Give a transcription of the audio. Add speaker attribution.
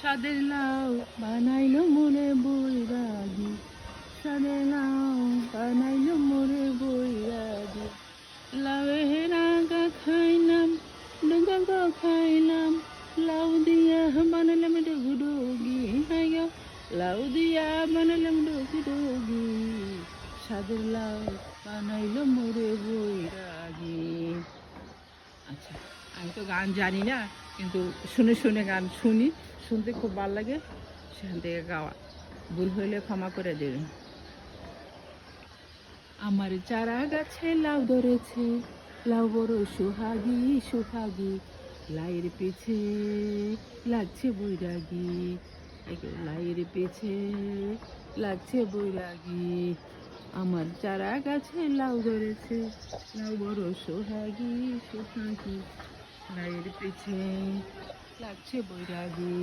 Speaker 1: সাদের লাউ বানাইলো মোরে বৈরাগী, সাদের লাউ বানাইলো মোরে বৈরাগী। লাউয়ের রাগা খাইলাম, ডুগা খাইলাম, লাউ দিয়া বানালাম ডুগডুগি, হাই গো লাউ দিয়া বানালাম ডুগডুগি, সাদের লাউ বানাইলো মোরে বৈরাগী। আচ্ছা, আমি তো গান জানি না, কিন্তু শুনে শুনে গান শুনি, শুনতে খুব ভালো লাগে, সেখান থেকে গাওয়া। ভুল হইলে ক্ষমা করে দেবেন। আমার চারা গাছে লাউ ধরেছে, লাউ বড় সুহাগী সুহাগী, লাইয়ের পিছে লাগছে বৈরাগী, লাইয়ের পিছে লাগছে বৈরাগী। আমার চারা গাছে লাউ ধরেছে, লাউ বড় সোহাগী সোহাগী, লাইয়ের পিছে লাগছে বৈরাগী।